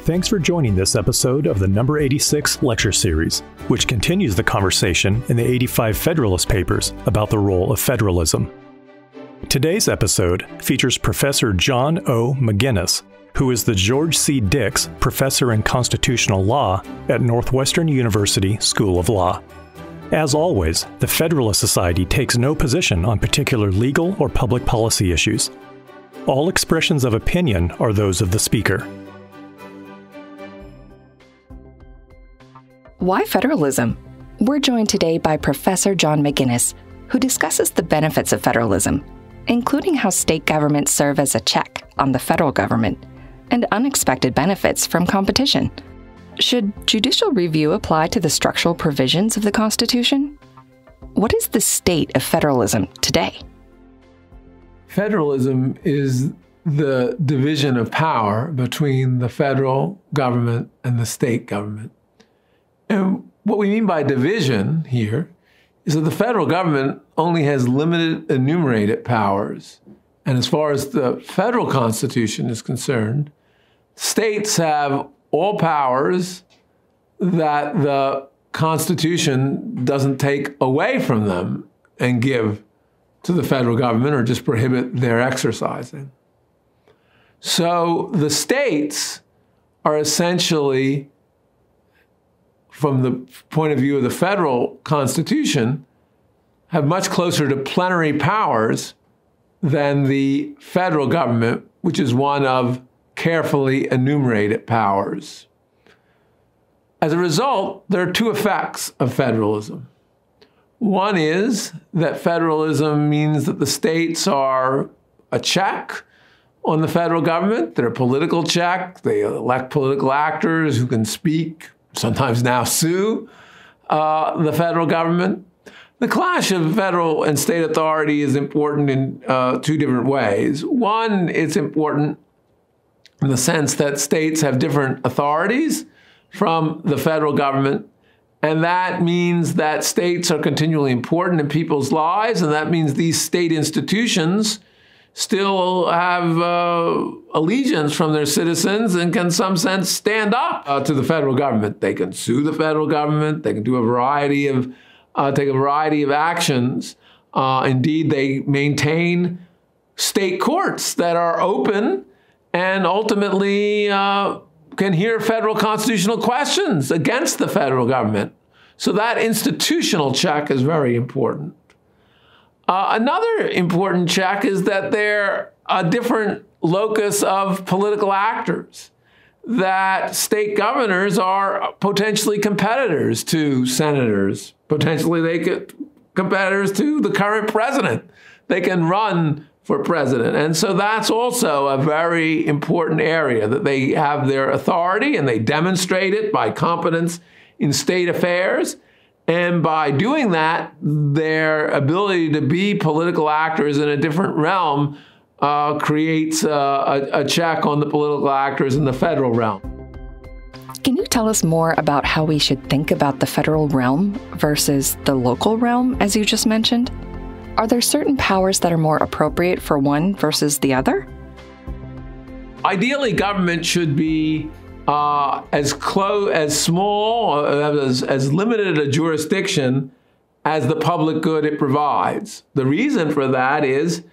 Thanks for joining this episode of the number 86 lecture series, which continues the conversation in the 85 Federalist Papers about the role of federalism. Today's episode features Professor John O. McGinnis, who is the George C. Dix Professor in Constitutional Law at Northwestern University School of Law. As always, the Federalist Society takes no position on particular legal or public policy issues. All expressions of opinion are those of the speaker. Why federalism? We're joined today by Professor John McGinnis, who discusses the benefits of federalism, including how state governments serve as a check on the federal government, and unexpected benefits from competition. Should judicial review apply to the structural provisions of the Constitution? What is the state of federalism today? Federalism is the division of power between the federal government and the state government. And what we mean by division here is that the federal government only has limited enumerated powers. And as far as the federal Constitution is concerned, states have all powers that the Constitution doesn't take away from them and give to the federal government or just prohibit their exercising. So the states are essentially, from the point of view of the federal Constitution, have much closer to plenary powers than the federal government, which is one of carefully enumerated powers. As a result, there are two effects of federalism. One is that federalism means that the states are a check on the federal government. They're a political check. They elect political actors who can speak, sometimes now sue, the federal government. The clash of federal and state authority is important in two different ways. One, it's important in the sense that states have different authorities from the federal government. And that means that states are continually important in people's lives. And that means these state institutions still have allegiance from their citizens and can, in some sense, stand up to the federal government. They can sue the federal government. They can do take a variety of actions. Indeed, they maintain state courts that are open and ultimately can hear federal constitutional questions against the federal government. So that institutional check is very important. Another important check is that they're a different locus of political actors, that state governors are potentially competitors to senators. Potentially they could competitors to the current president. They can run for president. And so that's also a very important area, that they have their authority and they demonstrate it by competence in state affairs. And by doing that, their ability to be political actors in a different realm creates a check on the political actors in the federal realm. Can you tell us more about how we should think about the federal realm versus the local realm, as you just mentioned? Are there certain powers that are more appropriate for one versus the other? Ideally, government should be as small, as limited a jurisdiction as the public good it provides. The reason for that is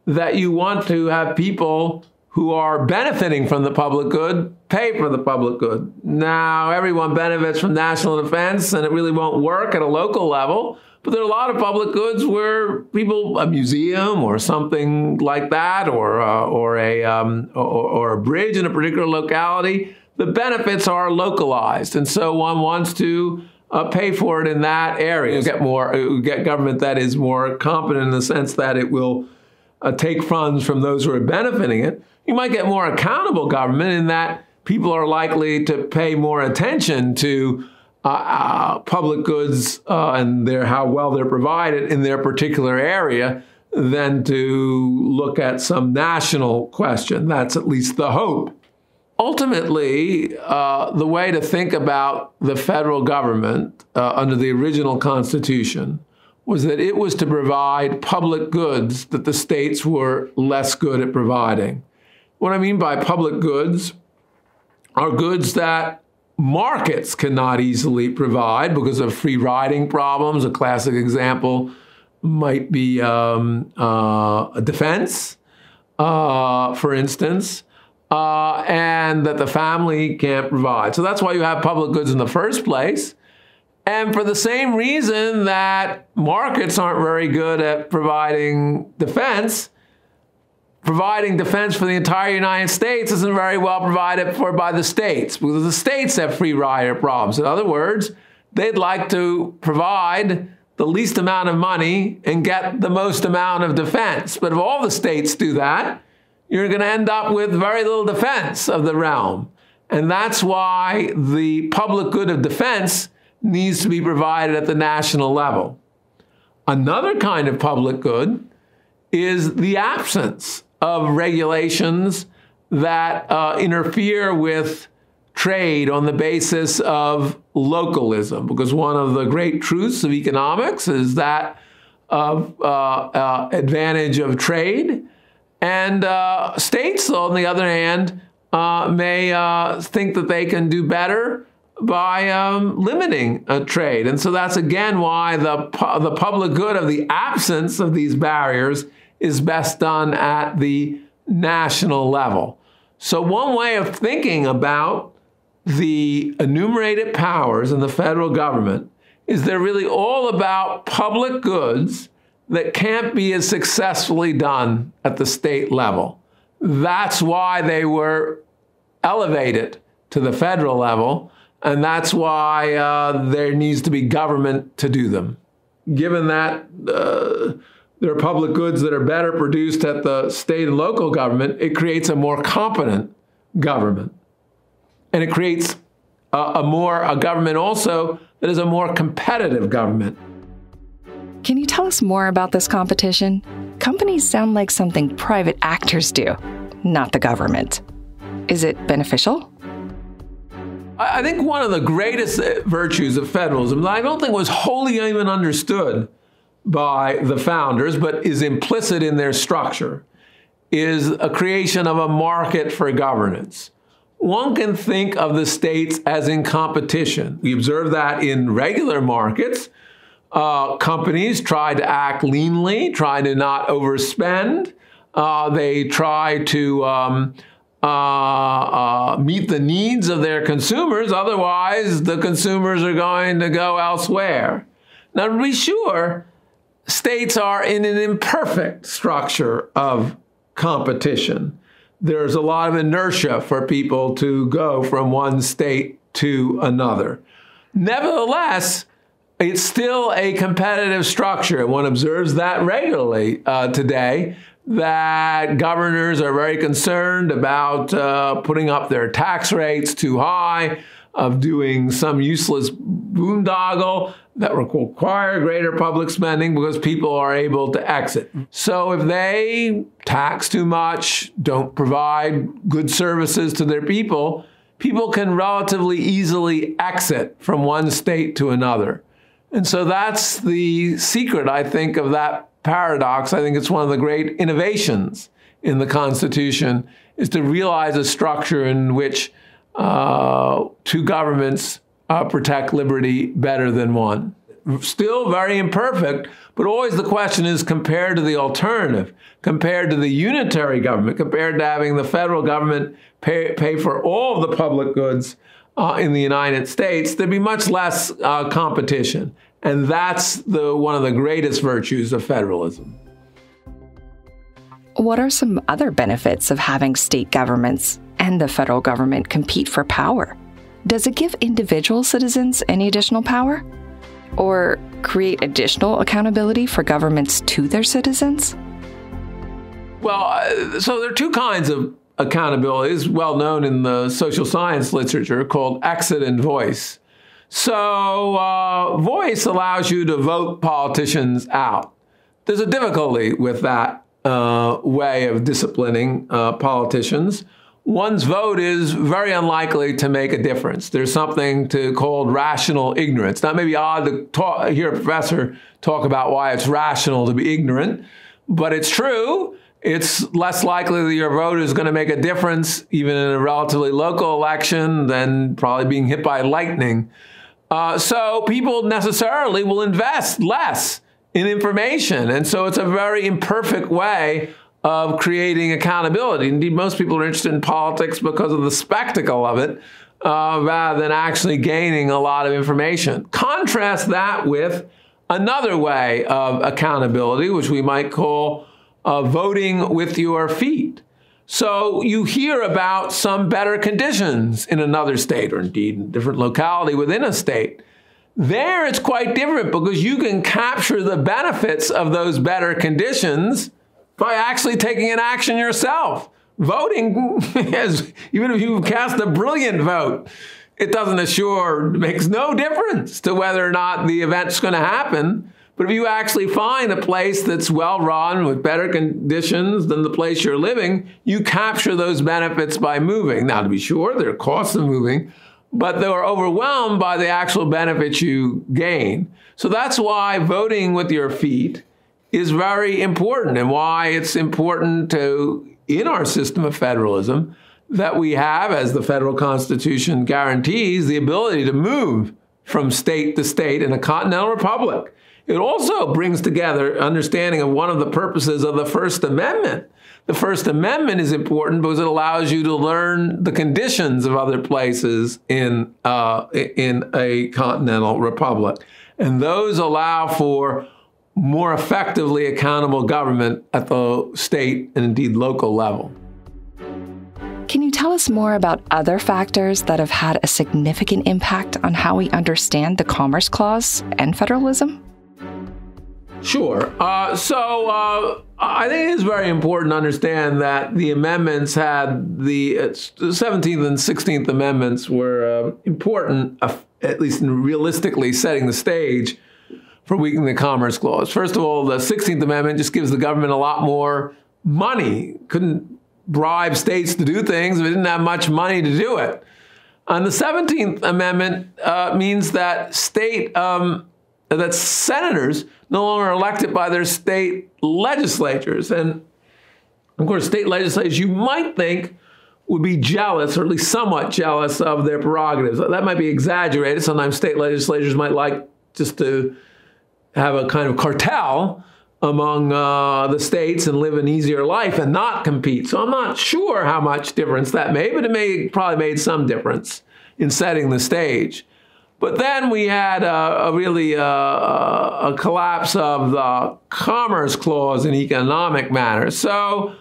that you want to have people who are benefiting from the public good pay for the public good. Now, everyone benefits from national defense, and it really won't work at a local level. But there are a lot of public goods where people, a museum or something like that, or a bridge in a particular locality, the benefits are localized, and so one wants to pay for it in that area. Get government that is more competent in the sense that it will take funds from those who are benefiting it. You might get more accountable government in that people are likely to pay more attention to public goods and how well they're provided in their particular area than to look at some national question. That's at least the hope. Ultimately, the way to think about the federal government under the original Constitution was that it was to provide public goods that the states were less good at providing. What I mean by public goods are goods that markets cannot easily provide because of free riding problems. A classic example might be a defense, for instance, and that the family can't provide. So that's why you have public goods in the first place. And for the same reason that markets aren't very good at providing defense for the entire United States isn't very well provided for by the states, because the states have free rider problems. In other words, they'd like to provide the least amount of money and get the most amount of defense. But if all the states do that, you're going to end up with very little defense of the realm. And that's why the public good of defense needs to be provided at the national level. Another kind of public good is the absence of regulations that interfere with trade on the basis of localism, because one of the great truths of economics is that of advantage of trade. And states, on the other hand, may think that they can do better by limiting trade. And so that's, again, why the public good of the absence of these barriers is best done at the national level. So one way of thinking about the enumerated powers in the federal government is they're really all about public goods that can't be as successfully done at the state level. That's why they were elevated to the federal level, and that's why there needs to be government to do them. Given that there are public goods that are better produced at the state and local government, it creates a more competent government. And it creates a government also that is a more competitive government. Can you tell us more about this competition? Companies sound like something private actors do, not the government. Is it beneficial? I think one of the greatest virtues of federalism that I don't think was wholly even understood by the founders, but is implicit in their structure, is a creation of a market for governance. One can think of the states as in competition. We observe that in regular markets. Companies try to act leanly, try to not overspend. They try to meet the needs of their consumers. Otherwise, the consumers are going to go elsewhere. Now, to be sure, states are in an imperfect structure of competition. There's a lot of inertia for people to go from one state to another. Nevertheless, it's still a competitive structure. One observes that regularly today, that governors are very concerned about putting up their tax rates too high, of doing some useless boondoggle that will require greater public spending because people are able to exit. So if they tax too much, don't provide good services to their people, people can relatively easily exit from one state to another. And so that's the secret, I think, of that paradox. I think it's one of the great innovations in the Constitution, is to realize a structure in which two governments protect liberty better than one. Still very imperfect, but always the question is compared to the alternative, compared to the unitary government, compared to having the federal government pay for all of the public goods in the United States, there'd be much less competition. And that's one of the greatest virtues of federalism. What are some other benefits of having state governments and the federal government compete for power? Does it give individual citizens any additional power? Or create additional accountability for governments to their citizens? Well, so there are two kinds of accountabilities, well known in the social science literature, called exit and voice. So voice allows you to vote politicians out. There's a difficulty with that way of disciplining politicians. One's vote is very unlikely to make a difference. There's something called rational ignorance. Now, it may be odd to hear a professor talk about why it's rational to be ignorant, but it's true. it's less likely that your vote is going to make a difference, even in a relatively local election, than probably being hit by lightning. So people necessarily will invest less in information. And so it's a very imperfect way of creating accountability. Indeed, most people are interested in politics because of the spectacle of it, rather than actually gaining a lot of information. Contrast that with another way of accountability, which we might call voting with your feet. So you hear about some better conditions in another state, or indeed a different locality within a state. There it's quite different, because you can capture the benefits of those better conditions by actually taking an action yourself. Voting, even if you cast a brilliant vote, it makes no difference to whether or not the event's going to happen. But if you actually find a place that's well run with better conditions than the place you're living, you capture those benefits by moving. Now, to be sure, there are costs of moving, but they are overwhelmed by the actual benefits you gain. So that's why voting with your feet is very important, and why it's important in our system of federalism, that we have, as the federal Constitution guarantees, the ability to move from state to state in a continental republic. It also brings together understanding of one of the purposes of the First Amendment. The First Amendment is important because it allows you to learn the conditions of other places in a continental republic. And those allow for more effectively accountable government at the state and indeed local level. Can you tell us more about other factors that have had a significant impact on how we understand the Commerce Clause and federalism? Sure. I think it is very important to understand that the amendments had the 17th and 16th Amendments were important, at least in realistically setting the stage for weakening the Commerce Clause. First of all, the 16th Amendment just gives the government a lot more money. Couldn't bribe states to do things if it didn't have much money to do it. And the 17th Amendment means that that senators no longer are elected by their state legislatures. And of course, state legislatures, you might think, would be jealous, or at least somewhat jealous, of their prerogatives. That might be exaggerated. Sometimes state legislatures might like just to have a kind of cartel among the states and live an easier life and not compete. So I'm not sure how much difference that made, but it probably made some difference in setting the stage. But then we had a collapse of the Commerce Clause in economic matters. So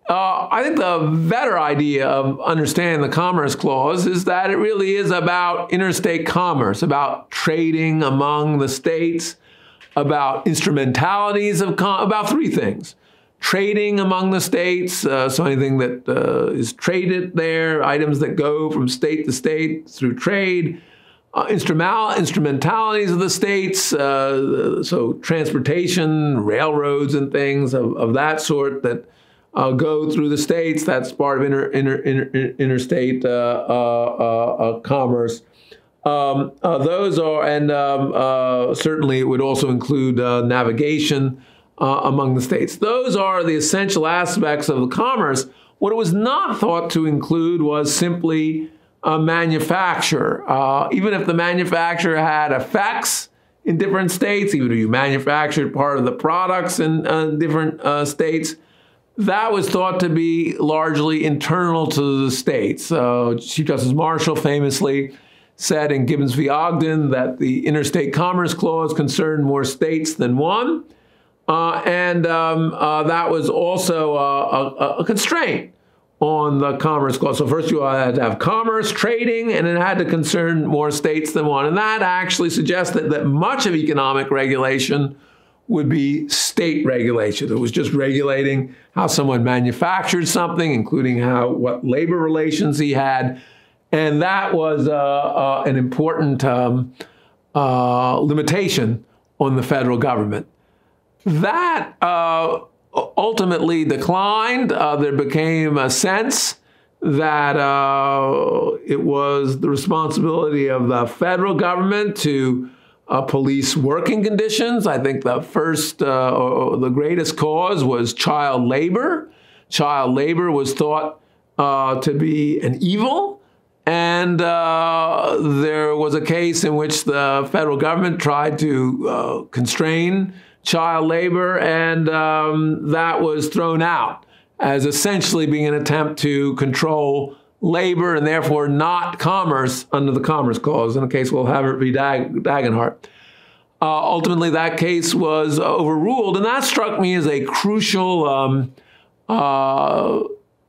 I think the better idea of understanding the Commerce Clause is that it really is about interstate commerce, about trading among the states, about instrumentalities of about three things. Trading among the states, so anything that is traded there, items that go from state to state through trade. Instrumentalities of the states, so transportation, railroads and things of that sort that go through the states. That's part of interstate commerce. Those are, and certainly it would also include navigation among the states. Those are the essential aspects of the commerce. What it was not thought to include was simply manufacture. Even if the manufacturer had effects in different states, even if you manufactured part of the products in different states, that was thought to be largely internal to the states. Chief Justice Marshall famously said in Gibbons v. Ogden that the Interstate Commerce Clause concerned more states than one. That was also a constraint on the Commerce Clause. So first you had to have commerce, trading, and it had to concern more states than one. And that actually suggested that much of economic regulation would be state regulation. It was just regulating how someone manufactured something, including what labor relations he had. And that was an important limitation on the federal government. That ultimately declined. There became a sense that it was the responsibility of the federal government to police working conditions. I think the first, or the greatest cause was child labor. Child labor was thought to be an evil. And there was a case in which the federal government tried to constrain child labor, and that was thrown out as essentially being an attempt to control labor and therefore not commerce under the Commerce Clause. In a case we'll have it be Dagenhart. Ultimately, that case was overruled, and that struck me as a crucial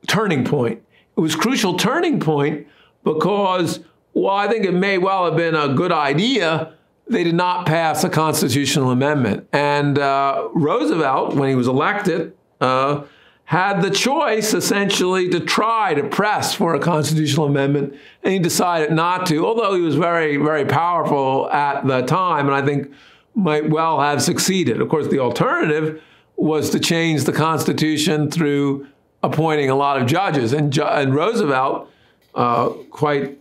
turning point. It was a crucial turning point because, while I think it may well have been a good idea, they did not pass a constitutional amendment. And Roosevelt, when he was elected, had the choice, essentially, to try to press for a constitutional amendment, and he decided not to, although he was very, very powerful at the time, and I think might well have succeeded. Of course, the alternative was to change the Constitution through appointing a lot of judges. And Roosevelt, quite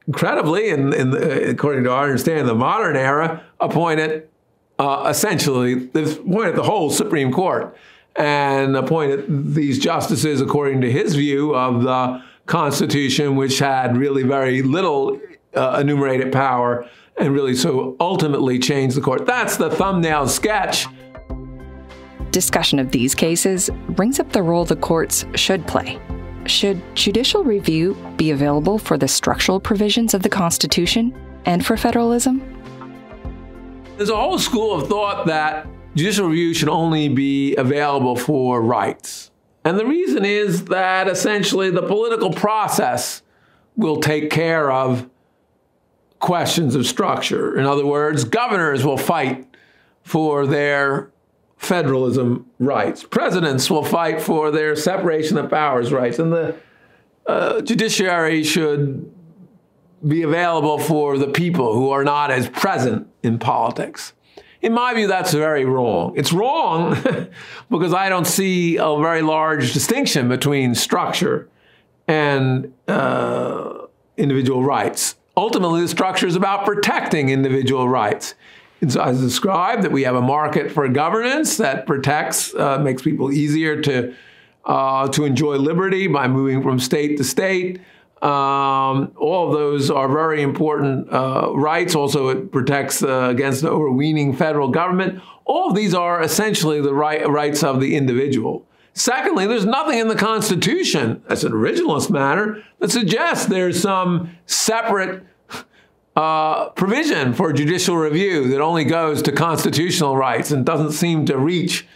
incredibly, and according to our understanding, the modern era, appointed the whole Supreme Court, and appointed these justices according to his view of the Constitution, which had really very little enumerated power, and really so ultimately changed the court. That's the thumbnail sketch. Discussion of these cases brings up the role the courts should play. Should judicial review be available for the structural provisions of the Constitution and for federalism? There's a whole school of thought that judicial review should only be available for rights. And the reason is that essentially the political process will take care of questions of structure. In other words, governors will fight for their federalism rights. Presidents will fight for their separation of powers rights. And the judiciary should be available for the people who are not as present in politics. In my view, that's very wrong. It's wrong because I don't see a very large distinction between structure and individual rights. Ultimately, the structure is about protecting individual rights. It's as described that we have a market for governance that protects, makes people easier to enjoy liberty by moving from state to state. All of those are very important rights. Also, it protects against the overweening federal government. All of these are essentially the rights of the individual. Secondly, there's nothing in the Constitution, as an originalist matter, that suggests there's some separate provision for judicial review that only goes to constitutional rights and doesn't seem to reach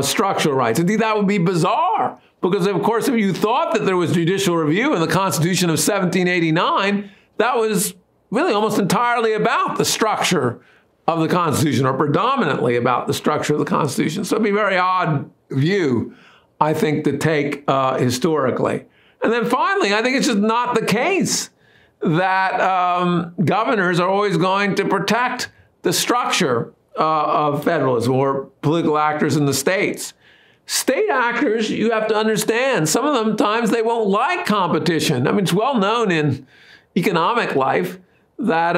structural rights. Indeed, that would be bizarre. Because, of course, if you thought that there was judicial review in the Constitution of 1789, that was really almost entirely about the structure of the Constitution, or predominantly about the structure of the Constitution. So it'd be a very odd view, I think, to take historically. And then finally, I think it's just not the case that governors are always going to protect the structure of federalism or political actors in the states. State actors, you have to understand, some of them times they won't like competition. I mean, it's well known in economic life that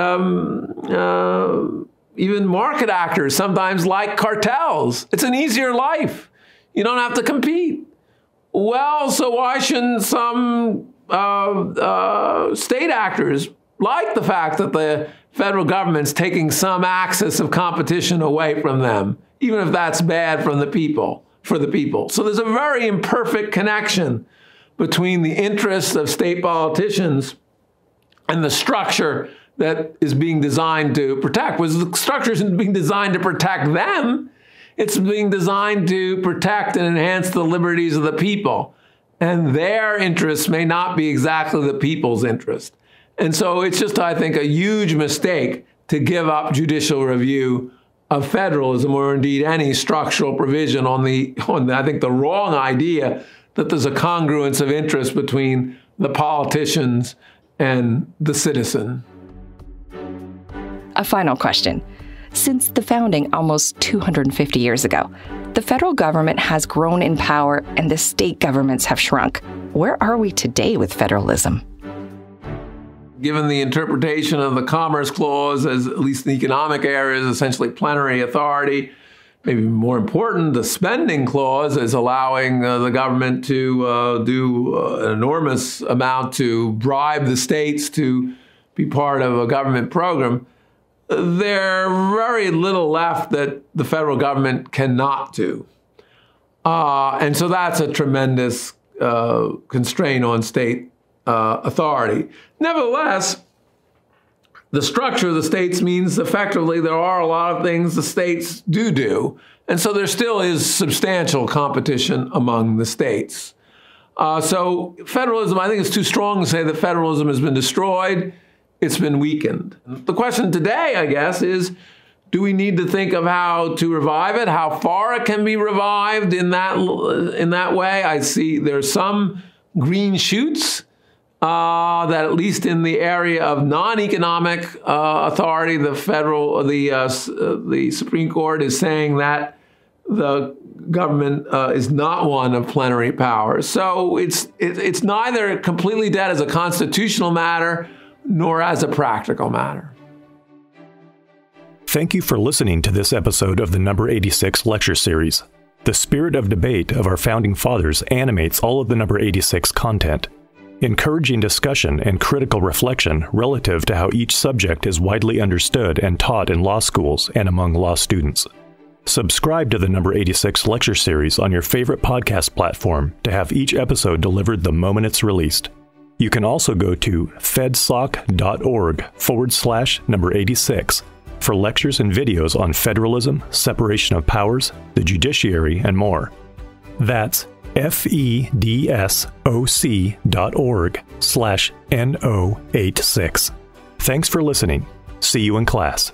even market actors sometimes like cartels. It's an easier life. You don't have to compete. Well, so why shouldn't some state actors like the fact that the federal government's taking some axis of competition away from them, even if that's bad from the people? For the people. So there's a very imperfect connection between the interests of state politicians and the structure that is being designed to protect. Because the structure isn't being designed to protect them. It's being designed to protect and enhance the liberties of the people. And their interests may not be exactly the people's interest. And so it's just, I think, a huge mistake to give up judicial review of federalism, or indeed any structural provision on I think, the wrong idea that there's a congruence of interest between the politicians and the citizen. A final question. Since the founding almost 250 years ago, the federal government has grown in power and the state governments have shrunk. Where are we today with federalism? given the interpretation of the Commerce Clause as, at least in the economic area, is essentially plenary authority. Maybe more important, the Spending Clause is allowing the government to do an enormous amount to bribe the states to be part of a government program. There's very little left that the federal government cannot do. And so that's a tremendous constraint on state authority. Nevertheless, the structure of the states means effectively there are a lot of things the states do. And so there still is substantial competition among the states. So federalism, I think it's too strong to say that federalism has been destroyed. It's been weakened. The question today, I guess, is do we need to think of how to revive it, how far it can be revived in that way? I see there's some green shoots that at least in the area of non-economic authority, the Supreme Court is saying that the government is not one of plenary power. So it's neither completely dead as a constitutional matter nor as a practical matter. Thank you for listening to this episode of the Number 86 lecture series. The spirit of debate of our founding fathers animates all of the Number 86 content, encouraging discussion and critical reflection relative to how each subject is widely understood and taught in law schools and among law students. Subscribe to the Number 86 lecture series on your favorite podcast platform to have each episode delivered the moment it's released. You can also go to fedsoc.org/number 86 for lectures and videos on federalism, separation of powers, the judiciary, and more. That's fedsoc.org/NO86. Thanks for listening. See you in class.